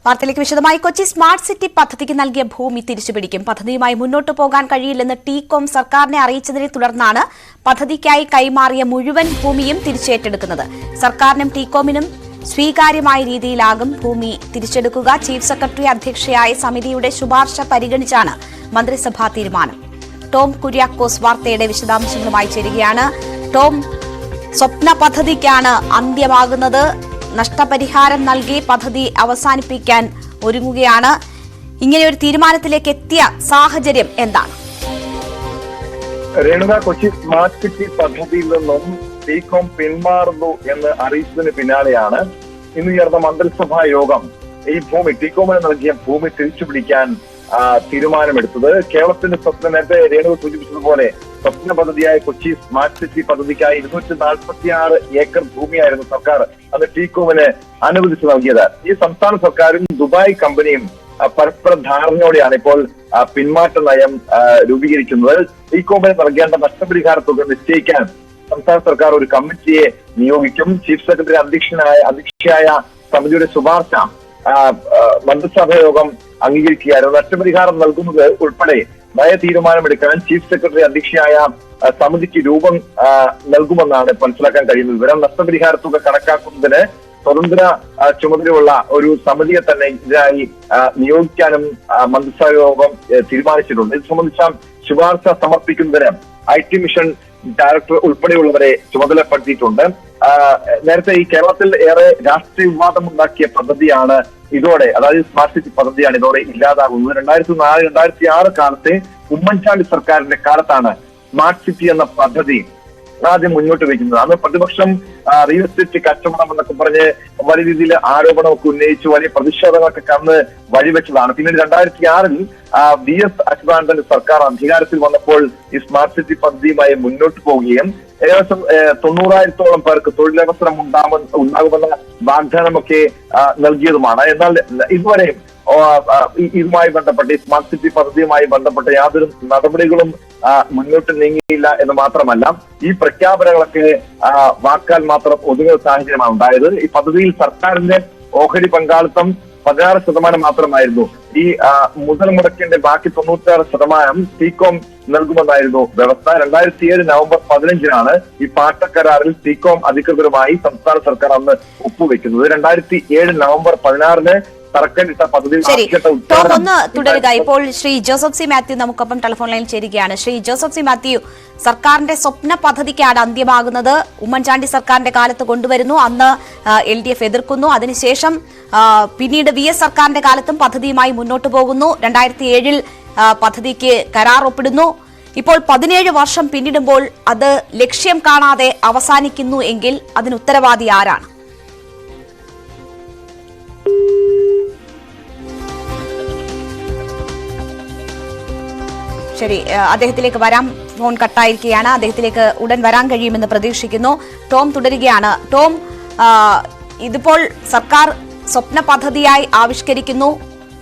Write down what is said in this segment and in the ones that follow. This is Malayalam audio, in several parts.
വാർത്തയിലേക്ക് വിശദമായി. കൊച്ചി സ്മാർട്ട് സിറ്റി പദ്ധതിക്ക് നൽകിയ ഭൂമി തിരിച്ചുപിടിക്കും. പദ്ധതിയുമായി മുന്നോട്ടു പോകാൻ കഴിയില്ലെന്ന് ടി-കോം സർക്കാരിനെ അറിയിച്ചതിനെ തുടർന്നാണ് പദ്ധതിക്കായി കൈമാറിയ മുഴുവൻ ഭൂമിയും തിരിച്ചേറ്റെടുക്കുന്നത്. സർക്കാരിനും ടി-കോമിനും സ്വീകാര്യമായ രീതിയിലാകും ഭൂമി തിരിച്ചെടുക്കുക. ചീഫ് സെക്രട്ടറി അധ്യക്ഷയായ സമിതിയുടെ ശുപാർശ പരിഗണിച്ചാണ് മന്ത്രിസഭാ തീരുമാനം. ടോം കുര്യാക്കോസ് വാർത്തയുടെ വിശദാംശങ്ങളുമായി ചേരുകയാണ്. ടോം, സ്വപ്ന പദ്ധതിക്കാണ് അന്ത്യമാകുന്നത്. നഷ്ടപരിഹാരം നൽകി പദ്ധതി അവസാനിപ്പിക്കാൻ ഒരുങ്ങുകയാണ്. ഇങ്ങനെയൊരു തീരുമാനത്തിലേക്ക് എത്തിയ സാഹചര്യം എന്താണ്? രേണുക, കൊച്ചി സ്മാർട്ട് സിറ്റി പദ്ധതിയിൽ നിന്നും ടി-കോം പിന്മാറുന്നു എന്ന് അറിയിച്ചതിന് പിന്നാലെയാണ് ഇന്ന് ചേർന്ന മന്ത്രിസഭാ യോഗം ഈ ഭൂമി ടി-കോമിന് നൽകിയ ഭൂമി തിരിച്ചുപിടിക്കാൻ തീരുമാനമെടുത്തത്. കേരളത്തിന്റെ സ്വപ്നം, നേരത്തെ രേണുക സൂചിപ്പിച്ചതുപോലെ സ്വപ്ന പദ്ധതിയായ കൊച്ചി സ്മാർട്ട് സിറ്റി പദ്ധതിക്കായി 246 ഏക്കർ ഭൂമിയായിരുന്നു സർക്കാർ അന്ന് ടി-കോമിന് അനുവദിച്ചു നൽകിയത്. ഈ സംസ്ഥാന സർക്കാരും ദുബായ് കമ്പനിയും പരസ്പര ധാരണയോടെയാണ് ഇപ്പോൾ പിന്മാറ്റ നയം രൂപീകരിക്കുന്നത്. ടി-കോമിന് നൽകേണ്ട നഷ്ടപരിഹാര തുക നിശ്ചയിക്കാൻ സംസ്ഥാന സർക്കാർ ഒരു കമ്മിറ്റിയെ നിയോഗിക്കും. ചീഫ് സെക്രട്ടറി അധ്യക്ഷയായ സമിതിയുടെ ശുപാർശ മന്ത്രിസഭാ യോഗം അംഗീകരിക്കുകയായിരുന്നു. നഷ്ടപരിഹാരം നൽകുന്നത് ഉൾപ്പെടെ നയ തീരുമാനമെടുക്കാൻ ചീഫ് സെക്രട്ടറി അധ്യക്ഷയായ സമിതിക്ക് രൂപം നൽകുമെന്നാണ് മനസ്സിലാക്കാൻ കഴിയുന്ന വിവരം. നഷ്ടപരിഹാര തുക കണക്കാക്കുന്നതിന് സ്വതന്ത്ര ചുമതലയുള്ള ഒരു സമിതിയെ തന്നെ ഇതിനായി നിയോഗിക്കാനും മന്ത്രിസഭാ യോഗം തീരുമാനിച്ചിട്ടുണ്ട്. ഇത് സംബന്ധിച്ച ശുപാർശ സമർപ്പിക്കുന്നതിന് IT മിഷൻ ഡയറക്ടർ ഉൾപ്പെടെയുള്ളവരെ ചുമതലപ്പെടുത്തിയിട്ടുണ്ട്. നേരത്തെ ഈ കേരളത്തിൽ ഏറെ രാഷ്ട്രീയ വിവാദമുണ്ടാക്കിയ പദ്ധതിയാണ് ഇതോടെ, അതായത് സ്മാർട്ട് സിറ്റി പദ്ധതിയാണ് ഇതോടെ ഇല്ലാതാകുന്നത്. 2004-2006 കാലത്തെ ഉമ്മൻചാണ്ടി സർക്കാരിന്റെ കാലത്താണ് സ്മാർട്ട് സിറ്റി എന്ന പദ്ധതി ആദ്യം മുന്നോട്ട് വയ്ക്കുന്നത്. അന്ന് പ്രതിപക്ഷം റിയൽ എസ്റ്റേറ്റ് കച്ചവടം എന്നൊക്കെ പറഞ്ഞ് വലിയ രീതിയിൽ ആരോപണമൊക്കെ ഉന്നയിച്ചു, വലിയ പ്രതിഷേധങ്ങളൊക്കെ അന്ന് വഴിവെച്ചതാണ്. പിന്നീട് 2006-ൽ VS അച്യുതാനന്ദന്റെ സർക്കാർ അധികാരത്തിൽ വന്നപ്പോൾ ഈ സ്മാർട്ട് സിറ്റി പദ്ധതിയുമായി മുന്നോട്ട് പോവുകയും ഏകദേശം 90,000-ഓളം പേർക്ക് തൊഴിലവസരം ഉണ്ടാകുമെന്ന വാഗ്ദാനമൊക്കെ നൽകിയതുമാണ്. എന്നാൽ ഇതുവരെ ഇതുമായി ബന്ധപ്പെട്ട് ഈ സ്മാർട്ട് സിറ്റി പദ്ധതിയുമായി ബന്ധപ്പെട്ട യാതൊരു നടപടികളും മുന്നോട്ട് നീങ്ങിയില്ല എന്ന് മാത്രമല്ല, ഈ പ്രഖ്യാപനങ്ങളൊക്കെ വാക്കാൽ മാത്രം ഒതുങ്ങുന്ന സാഹചര്യമാണ് ഉണ്ടായത്. ഈ പദ്ധതിയിൽ സർക്കാരിന്റെ ഓഹരി പങ്കാളിത്തം 16% മാത്രമായിരുന്നു. ഈ മുതൽ മുടക്കിന്റെ ബാക്കി 96% ടി-കോം നൽകുമെന്നായിരുന്നു വ്യവസ്ഥ. 2007 നവംബർ 15-നാണ് ഈ പാട്ടക്കരാറിൽ ടി-കോം അധികൃതരുമായി സംസ്ഥാന സർക്കാർ അന്ന് ഒപ്പുവെക്കുന്നത്. 2007 നവംബർ 16-ന് തറക്കല്ലിട്ട പദ്ധതി. ഒന്ന് തുടരുക. ഇപ്പോൾ ശ്രീ ജോസഫ് സി മാത്യു നമുക്കൊപ്പം ടെലിഫോൺ ലൈനിൽ ചേരുകയാണ്. ശ്രീ ജോസഫ് സി മാത്യു, സർക്കാരിന്റെ സ്വപ്ന പദ്ധതിക്കാണ് അന്ത്യമാകുന്നത്. ഉമ്മൻചാണ്ടി സർക്കാരിന്റെ കാലത്ത് കൊണ്ടുവരുന്നു, അന്ന് LDF എതിർക്കുന്നു. അതിനുശേഷം പിന്നീട് VS സർക്കാരിന്റെ കാലത്തും പദ്ധതിയുമായി മുന്നോട്ട് പോകുന്നു. 2007-ൽ പദ്ധതിക്ക് കരാർ ഒപ്പിടുന്നു. ഇപ്പോൾ 17 വർഷം പിന്നിടുമ്പോൾ അത് ലക്ഷ്യം കാണാതെ അവസാനിക്കുന്നു എങ്കിൽ അതിന് ഉത്തരവാദി ആരാണ്? ശരി, അദ്ദേഹത്തിലേക്ക് വരാം. ഫോൺ കട്ടായിരിക്കുകയാണ്. അദ്ദേഹത്തിലേക്ക് ഉടൻ വരാൻ കഴിയുമെന്ന് പ്രതീക്ഷിക്കുന്നു. ടോം തുടരുകയാണ്. ടോം, ഇതിപ്പോൾ സർക്കാർ സ്വപ്ന പദ്ധതിയായി ആവിഷ്കരിക്കുന്നു.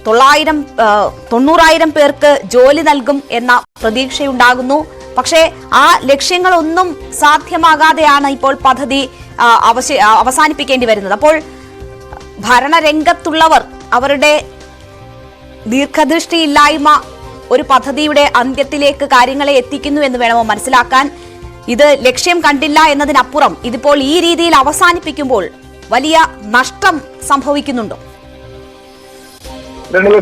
90,000 പേർക്ക് ജോലി നൽകും എന്ന പ്രതീക്ഷയുണ്ടാകുന്നു. പക്ഷേ ആ ലക്ഷ്യങ്ങളൊന്നും സാധ്യമാകാതെയാണ് ഇപ്പോൾ പദ്ധതി അവസാനിപ്പിക്കേണ്ടി വരുന്നത്. അപ്പോൾ ഭരണരംഗത്തുള്ളവർ അവരുടെ ദീർഘദൃഷ്ടിയില്ലായ്മ ഒരു പദ്ധതിയുടെ അന്ത്യത്തിലേക്ക് കാര്യങ്ങളെ എത്തിക്കുന്നു എന്ന് വേണമോ മനസ്സിലാക്കാൻ? ഇത് ലക്ഷ്യം കണ്ടില്ല എന്നതിനപ്പുറം ഇതിപ്പോൾ ഈ രീതിയിൽ അവസാനിപ്പിക്കുമ്പോൾ വലിയ നഷ്ടം സംഭവിക്കുന്നുണ്ടോ?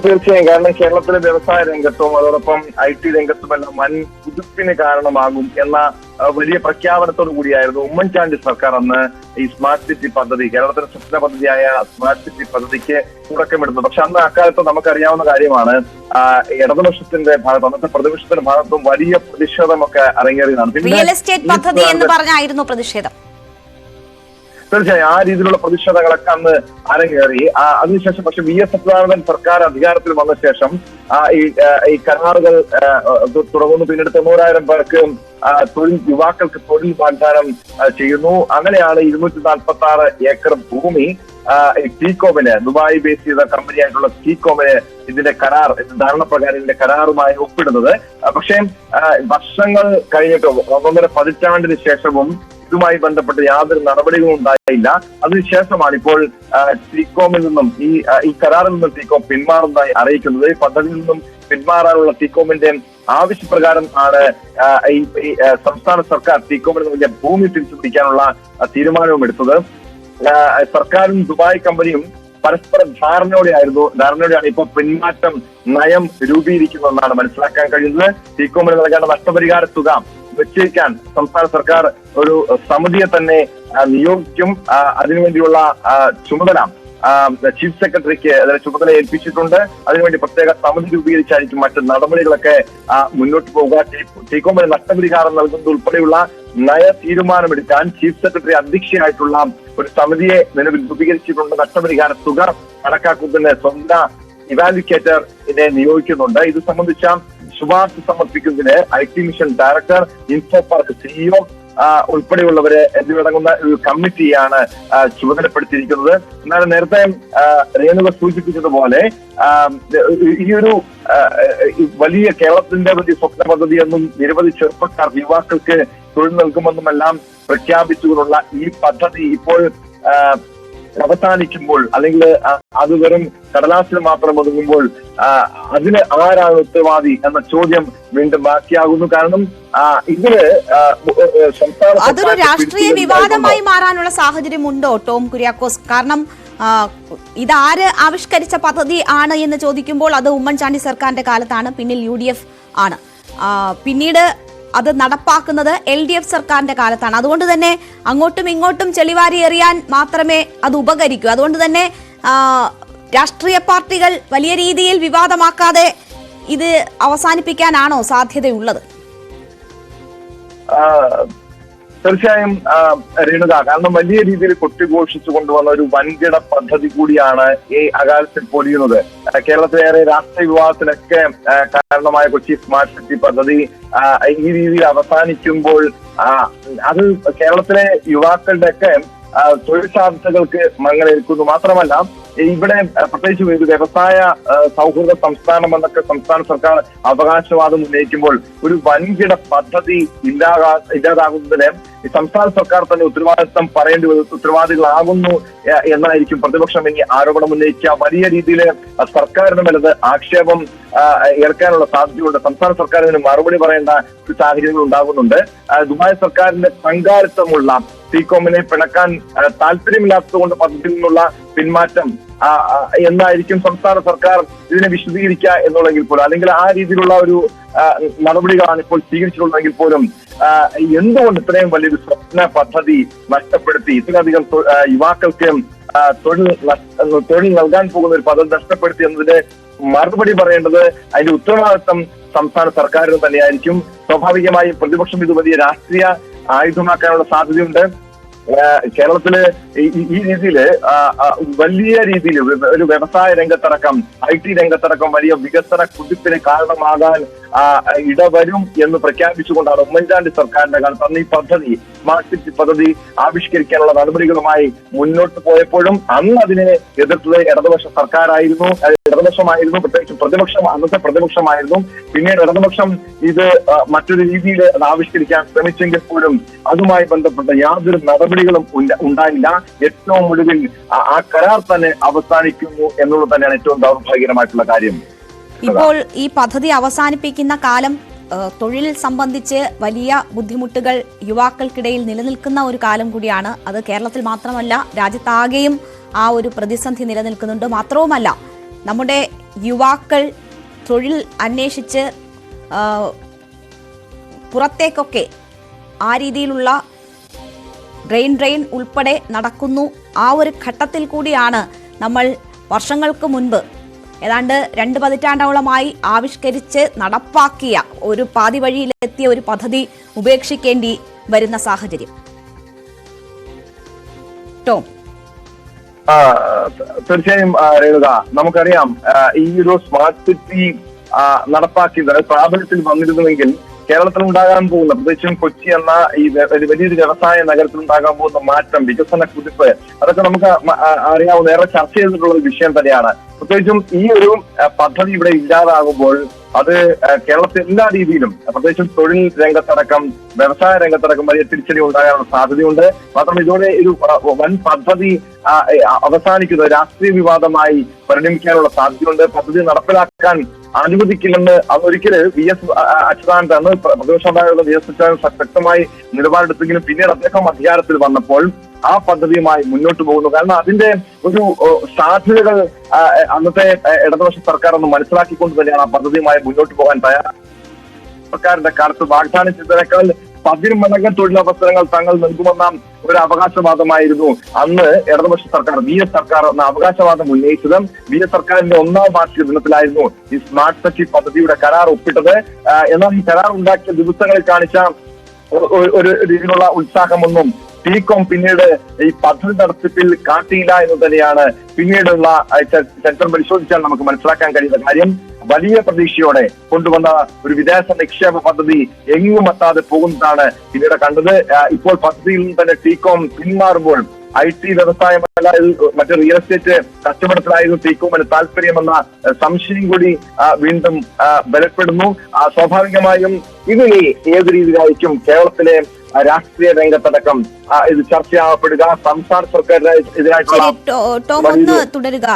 തീർച്ചയായും. കാരണം കേരളത്തിലെ വ്യവസായ രംഗത്തും അതോടൊപ്പം IT രംഗത്തുമെല്ലാം വൻ കുതിപ്പിന് കാരണമാകും എന്ന വലിയ പ്രഖ്യാപനത്തോടു കൂടിയായിരുന്നു ഉമ്മൻചാണ്ടി സർക്കാർ അന്ന് ഈ സ്മാർട്ട് സിറ്റി പദ്ധതി, കേരളത്തിലെ സ്വപ്ന പദ്ധതിയായ സ്മാർട്ട് സിറ്റി പദ്ധതിക്ക് തുടക്കമിടുന്നത്. പക്ഷെ അന്ന് അക്കാലത്ത് നമുക്കറിയാവുന്ന കാര്യമാണ്, ഇടതുപക്ഷത്തിന്റെ ഭാഗത്ത്, അന്നത്തെ പ്രതിപക്ഷത്തിന്റെ ഭാഗത്തും വലിയ പ്രതിഷേധമൊക്കെ അരങ്ങേറിയതാണ്. റിയൽ എസ്റ്റേറ്റ് പദ്ധതി എന്ന് പറഞ്ഞായിരുന്നു പ്രതിഷേധം. തീർച്ചയായും ആ രീതിയിലുള്ള പ്രതിഷേധങ്ങളൊക്കെ അന്ന് അരങ്ങേറി. അതിനുശേഷം പക്ഷെ VS അച്യുതാനന്ദൻ സർക്കാർ അധികാരത്തിൽ വന്ന ശേഷം ഈ കരാറുകൾ തുടങ്ങുന്നു. പിന്നീട് 90,000 പേർക്ക് യുവാക്കൾക്ക് തൊഴിൽ വാഗ്ദാനം ചെയ്യുന്നു. അങ്ങനെയാണ് 246 ഏക്കർ ഭൂമി ടി-കോമിന്, ദുബായ് ബേസ് ചെയ്ത കമ്പനിയായിട്ടുള്ള ടി-കോമിന് ഇതിന്റെ ധാരണപ്രകാരം ഇതിന്റെ കരാറുമായി ഒപ്പിടുന്നത്. പക്ഷേ വർഷങ്ങൾ കഴിഞ്ഞിട്ടും 1.5 പതിറ്റാണ്ടിന് ശേഷവും ഇതുമായി ബന്ധപ്പെട്ട് യാതൊരു നടപടികളും ഉണ്ടായില്ല. അതിനുശേഷമാണ് ഇപ്പോൾ ടീകോമിൽ നിന്നും ഈ കരാറിൽ നിന്നും ടീകോം പിന്മാറുന്നതായി അറിയിക്കുന്നത്. ഈ പദ്ധതിയിൽ നിന്നും പിന്മാറാനുള്ള ടീകോമിന്റെ ആവശ്യപ്രകാരം ആണ് ഈ സംസ്ഥാന സർക്കാർ ടീകോമിന് നൽകിയ ഭൂമി തിരിച്ചുപിടിക്കാനുള്ള തീരുമാനവും എടുത്തത്. സർക്കാരും ദുബായ് കമ്പനിയും പരസ്പര ധാരണയോടെയാണ് ഇപ്പോൾ പിന്മാറ്റം നയം രൂപീകരിക്കുന്നതെന്നാണ് മനസ്സിലാക്കാൻ കഴിയുന്നത്. ടീകോമിന് നൽകേണ്ട നഷ്ടപരിഹാര തുക നിശ്ചയിക്കാൻ സംസ്ഥാന സർക്കാർ ഒരു സമിതിയെ തന്നെ നിയോഗിക്കും. അതിനുവേണ്ടിയുള്ള ചുമതല ചീഫ് സെക്രട്ടറിക്ക് ചുമതല ഏൽപ്പിച്ചിട്ടുണ്ട്. അതിനുവേണ്ടി പ്രത്യേക സമിതി രൂപീകരിച്ചായിരിക്കും മറ്റ് നടപടികളൊക്കെ മുന്നോട്ട് പോവുക. ടീകോമിന് നഷ്ടപരിഹാരം നൽകുന്നത് ഉൾപ്പെടെയുള്ള നയ തീരുമാനമെടുക്കാൻ ചീഫ് സെക്രട്ടറി അധ്യക്ഷയായിട്ടുള്ള ഒരു സമിതിയെ നിലവിൽ രൂപീകരിച്ചിട്ടുണ്ട്. നഷ്ടപരിഹാര തുക കണക്കാക്കുന്നതിന് സ്വന്തം ഇവാലുവേറ്ററിനെ നിയോഗിക്കുന്നുണ്ട്. ഇത് സംബന്ധിച്ച ശുപാർശ സമർപ്പിക്കുന്നതിന് IT mission director, info park CEO ഉൾപ്പെടെയുള്ളവരെ എന്നിവരടങ്ങുന്ന ഒരു കമ്മിറ്റിയാണ് ചുമതലപ്പെടുത്തിയിരിക്കുന്നത്. എന്നാൽ നേരത്തെ രേണുക സൂചിപ്പിച്ചതുപോലെ ഈ ഒരു വലിയ കേരളത്തിന്റെ വലിയ സ്വപ്ന പദ്ധതിയെന്നും നിരവധി ചെറുപ്പക്കാർ യുവാക്കൾക്ക് തൊഴിൽ നൽകുമെന്നുമെല്ലാം പ്രഖ്യാപിച്ചുകൊണ്ടുള്ള ഈ പദ്ധതി ഇപ്പോൾ അവസാനിക്കുമ്പോൾ, അല്ലെങ്കിൽ അത് വെറും കടലാസിൽ മാത്രം ഒതുങ്ങുമ്പോൾ അതിന് ആരാണ് ഉത്തരവാദി എന്ന ചോദ്യം വീണ്ടും ബാക്കിയാകുന്നു. കാരണം ഇതിന് അതൊരു രാഷ്ട്രീയ വിവാദമായി മാറാനുള്ള സാഹചര്യമുണ്ടോ ടോം കുര്യാക്കോസ്? കാരണം ഇതാര് ആവിഷ്കരിച്ച പദ്ധതി ആണ് എന്ന് ചോദിക്കുമ്പോൾ അത് ഉമ്മൻചാണ്ടി സർക്കാരിന്റെ കാലത്താണ്, പിന്നിൽ UDF ആണ്, പിന്നീട് അത് നടപ്പാക്കുന്നത് LDF സർക്കാരിന്റെ കാലത്താണ്. അതുകൊണ്ട് തന്നെ അങ്ങോട്ടും ഇങ്ങോട്ടും ചെളിവാരി എറിയാൻ മാത്രമേ അത് ഉപകരിക്കൂ. അതുകൊണ്ട് തന്നെ രാഷ്ട്രീയ പാർട്ടികൾ വലിയ രീതിയിൽ വിവാദമാക്കാതെ ഇത് അവസാനിപ്പിക്കാനാണോ സാധ്യതയുള്ളത്? തീർച്ചയായും രേണുക, കാരണം വലിയ രീതിയിൽ കൊട്ടിഘോഷിച്ചു കൊണ്ടുവന്ന ഒരു വൻകിട പദ്ധതി കൂടിയാണ് ഈ അകാലത്തിൽ പൊലിയുന്നത്. കേരളത്തിലേറെ രാഷ്ട്രീയ വിവാദത്തിനൊക്കെ കാരണമായ കൊച്ചി സ്മാർട്ട് സിറ്റി പദ്ധതി ഈ രീതിയിൽ അവസാനിക്കുമ്പോൾ അത് കേരളത്തിലെ യുവാക്കളുടെ ഒക്കെ തൊഴിൽ സാധ്യതകൾക്ക് മങ്ങലേൽക്കുന്നു. മാത്രമല്ല ഇവിടെ പ്രത്യേകിച്ച് ഒരു വ്യവസായ സൗഹൃദ സംസ്ഥാനം എന്നൊക്കെ സംസ്ഥാന സർക്കാർ അവകാശവാദം ഉന്നയിക്കുമ്പോൾ ഒരു വൻകിട പദ്ധതി ഇല്ലാതാകുന്നതിന് സംസ്ഥാന സർക്കാർ തന്നെ ഉത്തരവാദിത്വം പറയേണ്ടി ഉത്തരവാദികളാകുന്നു എന്നായിരിക്കും പ്രതിപക്ഷം ഇനി ആരോപണം ഉന്നയിക്കുക. വലിയ രീതിയിൽ സർക്കാരിന് മേലത് ആക്ഷേപം ഏൽക്കാനുള്ള സാധ്യതയുണ്ട്. സംസ്ഥാന സർക്കാരിന് മറുപടി പറയേണ്ട ഒരു സാഹചര്യങ്ങൾ ഉണ്ടാകുന്നുണ്ട്. ദുബായ് സർക്കാരിന്റെ പങ്കാളിത്തമുള്ള ടീകോമിനെ പിണക്കാൻ താല്പര്യമില്ലാത്തത് കൊണ്ട് പദ്ധതിയിൽ നിന്നുള്ള പിന്മാറ്റം എന്നായിരിക്കും സംസ്ഥാന സർക്കാർ ഇതിനെ വിശദീകരിക്കുക എന്നുള്ളെങ്കിൽ പോലും, അല്ലെങ്കിൽ ആ രീതിയിലുള്ള ഒരു നടപടികളാണ് ഇപ്പോൾ സ്വീകരിച്ചിട്ടുള്ളതെങ്കിൽ പോലും എന്തുകൊണ്ട് ഇത്രയും വലിയൊരു സ്വപ്ന പദ്ധതി നഷ്ടപ്പെടുത്തി ഇത്രയധികം യുവാക്കൾക്ക് തൊഴിൽ നൽകാൻ പോകുന്ന ഒരു പദ്ധതി നഷ്ടപ്പെടുത്തി എന്നതിന് മറുപടി പറയേണ്ടത്, അതിന്റെ ഉത്തരവാദിത്വം സംസ്ഥാന സർക്കാരിന് തന്നെയായിരിക്കും. സ്വാഭാവികമായും പ്രതിപക്ഷം ഇത് വലിയ രാഷ്ട്രീയ ആയുധമാക്കാനുള്ള സാധ്യതയുണ്ട്. കേരളത്തില് ഈ രീതിയിൽ വലിയ രീതിയിൽ ഒരു വ്യവസായ രംഗത്തടക്കം IT രംഗത്തടക്കം വലിയ വികസന കുതിപ്പിന് കാരണമാകാൻ ഇടവരും എന്ന് പ്രഖ്യാപിച്ചുകൊണ്ടാണ് ഉമ്മൻചാണ്ടി സർക്കാരിന്റെ കാലത്ത് അന്ന് ഈ പദ്ധതി സ്മാർട്ട് സിറ്റി പദ്ധതി ആവിഷ്കരിക്കാനുള്ള നടപടികളുമായി മുന്നോട്ട് പോയപ്പോഴും അന്ന് അതിനെ എതിർത്തത് ഇടതുപക്ഷ സർക്കാരായിരുന്നു, ഇടതുപക്ഷമായിരുന്നു, പ്രത്യേകിച്ച് അന്നത്തെ പ്രതിപക്ഷമായിരുന്നു. പിന്നീട് ഇടതുപക്ഷം ഇത് മറ്റൊരു രീതിയിൽ അത് ആവിഷ്കരിക്കാൻ ശ്രമിച്ചെങ്കിൽ പോലും അതുമായി ബന്ധപ്പെട്ട യാതൊരു നടപടികളും ഉണ്ടായില്ല. ഏറ്റവും ഒടുവിൽ ആ കരാർ തന്നെ അവസാനിക്കുന്നു എന്നുള്ളത് തന്നെയാണ് ഏറ്റവും ദൗർഭാഗ്യകരമായിട്ടുള്ള കാര്യം. ഇപ്പോൾ ഈ പദ്ധതി അവസാനിപ്പിക്കുന്ന കാലം തൊഴിൽ സംബന്ധിച്ച് വലിയ ബുദ്ധിമുട്ടുകൾ യുവാക്കൾക്കിടയിൽ നിലനിൽക്കുന്ന ഒരു കാലം കൂടിയാണ്. അത് കേരളത്തിൽ മാത്രമല്ല, രാജ്യത്താകെയും ആ ഒരു പ്രതിസന്ധി നിലനിൽക്കുന്നുണ്ട്. മാത്രവുമല്ല, നമ്മുടെ യുവാക്കൾ തൊഴിൽ അന്വേഷിച്ച് പുറത്തേക്കൊക്കെ ആ രീതിയിലുള്ള ഡ്രെയിൻ ഉൾപ്പെടെ നടക്കുന്നു. ആ ഒരു ഘട്ടത്തിൽ കൂടിയാണ് നമ്മൾ വർഷങ്ങൾക്ക് മുൻപ് ഏതാണ്ട് 2 പതിറ്റാണ്ടോളമായി ആവിഷ്കരിച്ച് നടപ്പാക്കിയ ഒരു പാതി വഴിയിലെത്തിയ ഒരു പദ്ധതി ഉപേക്ഷിക്കേണ്ടി വരുന്ന സാഹചര്യം. ടോം, തീർച്ചയായും രേണുക, നമുക്കറിയാം ഈ ഒരു സ്മാർട്ട് സിറ്റി നടപ്പാക്കിയത് പ്രാബല്യത്തിൽ വന്നിരുന്നുവെങ്കിൽ കേരളത്തിൽ ഉണ്ടാകാൻ പോകുന്ന, പ്രത്യേകിച്ചും കൊച്ചി എന്ന ഈ വലിയൊരു വ്യവസായ നഗരത്തിൽ ഉണ്ടാകാൻ പോകുന്ന മാറ്റം, വികസന കുതിപ്പ്, അതൊക്കെ നമുക്ക് അറിയാവുന്ന ഏറെ ചർച്ച ചെയ്തിട്ടുള്ള ഒരു വിഷയം തന്നെയാണ്. പ്രത്യേകിച്ചും ഈ ഒരു പദ്ധതി ഇവിടെ ഇല്ലാതാകുമ്പോൾ അത് കേരളത്തിൽ എല്ലാ രീതിയിലും, പ്രത്യേകിച്ചും തൊഴിൽ രംഗത്തടക്കം വ്യവസായ രംഗത്തടക്കം വലിയ തിരിച്ചടി ഉണ്ടാകാനുള്ള സാധ്യതയുണ്ട്. മാത്രം ഇതോടെ ഒരു വൻ പദ്ധതി അവസാനിക്കുന്നത് രാഷ്ട്രീയ വിവാദമായി പരിണമിക്കാനുള്ള സാധ്യതയുണ്ട്. പദ്ധതി നടപ്പിലാക്കാൻ അനുവദിക്കില്ലെന്ന് അതൊരിക്കല് VS അച്യുതാനന്ദൻ പ്രതിപക്ഷമുണ്ടായിരുന്ന VS അച്യുതാനന്ദൻ ശക്തമായി നിലപാടെടുത്തെങ്കിലും പിന്നീട് അദ്ദേഹം അധികാരത്തിൽ വന്നപ്പോൾ ആ പദ്ധതിയുമായി മുന്നോട്ട് പോകുന്നു. കാരണം അതിന്റെ ഒരു സാധ്യതകൾ അന്നത്തെ ഇടതുപക്ഷ സർക്കാർ ഒന്ന് മനസ്സിലാക്കിക്കൊണ്ട് തന്നെയാണ് ആ പദ്ധതിയുമായി മുന്നോട്ട് പോകാൻ തയ്യാറാണ്. സർക്കാരിന്റെ കാലത്ത് വാഗ്ദാനം ചെയ്തതിനേക്കാൾ 10 മടങ്ങ് തൊഴിലവസരങ്ങൾ തങ്ങൾ നൽകുമെന്ന ഒരു അവകാശവാദമായിരുന്നു അന്ന് ഇടതുപക്ഷ സർക്കാർ VS സർക്കാർ എന്ന അവകാശവാദം ഉന്നയിച്ചത്. VS സർക്കാരിന്റെ 1ാം വാർഷിക ദിനത്തിലായിരുന്നു ഈ സ്മാർട്ട് സിറ്റി പദ്ധതിയുടെ കരാർ ഒപ്പിട്ടത്. എന്നാൽ ഈ കരാർ ഉണ്ടാക്കിയ ദിവസങ്ങളിൽ കാണിച്ച ഒരു രീതിയിലുള്ള ഉത്സാഹമൊന്നും ടീകോം പിന്നീട് ഈ പദ്ധതി നടത്തിപ്പിൽ കാട്ടിയില്ല എന്ന് തന്നെയാണ് പിന്നീടുള്ള ചരിത്രം പരിശോധിച്ചാൽ നമുക്ക് മനസ്സിലാക്കാൻ കഴിയുന്ന കാര്യം. വലിയ പ്രതീക്ഷയോടെ കൊണ്ടുവന്ന ഒരു വിദേശ നിക്ഷേപ പദ്ധതി എങ്ങും എത്താതെ പോകുന്നതാണ് പിന്നീട് കണ്ടത്. ഇപ്പോൾ പദ്ധതിയിൽ നിന്ന് തന്നെ ടീകോം പിന്മാറുമ്പോൾ IT വ്യവസായമല്ല മറ്റ് റിയൽ എസ്റ്റേറ്റ് കച്ചവടത്തിലായിരുന്നു ടീകോമിന് താല്പര്യമെന്ന സംശയം കൂടി വീണ്ടും ബലപ്പെടുന്നു. സ്വാഭാവികമായും ഇതിനെ ഏത് രീതിയിലായിരിക്കും കേരളത്തിലെ രാഷ്ട്രീയ രംഗത്തടക്കം ഇത് ചർച്ചയാകപ്പെടുക? സംസ്ഥാന സർക്കാരിന് എതിരായിട്ടുള്ള തുടരുക